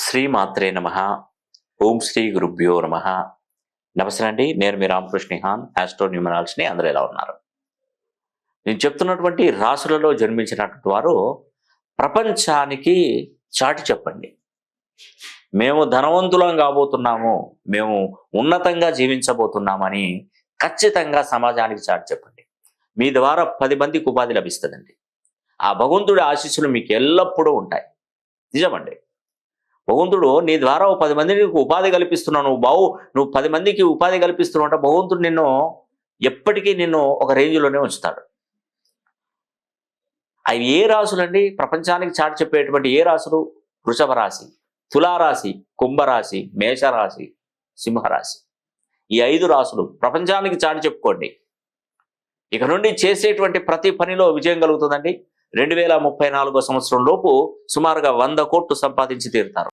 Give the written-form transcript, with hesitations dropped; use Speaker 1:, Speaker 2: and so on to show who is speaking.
Speaker 1: శ్రీమాత్రే నమః. ఓం శ్రీ గురుభ్యో నమః. నమస్తే అండి, నేను మీ రామకృష్ణ హాన్, ఆస్ట్రో న్యూమరాలజీని. అందరూ ఎలా ఉన్నారు? నేను చెప్తున్నటువంటి రాశులలో జన్మించినటువంటి వారు ప్రపంచానికి చాటి చెప్పండి. మేము ధనవంతులం కాబోతున్నాము, మేము ఉన్నతంగా జీవించబోతున్నామని ఖచ్చితంగా సమాజానికి చాటి చెప్పండి. మీ ద్వారా 10 మందికి ఉపాధి లభిస్తుందండి. ఆ భగవంతుడి ఆశీస్సులు మీకు ఎల్లప్పుడూ ఉంటాయి. నిజమండి. భగవంతుడు నీ ద్వారా 10 మందికి ఉపాధి కల్పిస్తున్నావు, నువ్వు 10 మందికి ఉపాధి కల్పిస్తున్నావు అంటే భగవంతుడు ఎప్పటికీ నిన్ను ఒక రేంజ్లోనే ఉంచుతాడు. అవి ఏ రాశులండి? ప్రపంచానికి చాటి చెప్పేటువంటి ఏ రాశులు? వృషభ రాశి, తులారాశి, కుంభరాశి, మేషరాశి, సింహరాశి. ఈ 5 రాశులు ప్రపంచానికి చాటి చెప్పుకోండి. ఇక నుండి చేసేటువంటి ప్రతి పనిలో విజయం కలుగుతుందండి. 2034 సంవత్సరం లోపు సుమారుగా 100 కోట్లు సంపాదించి తీరుతారు.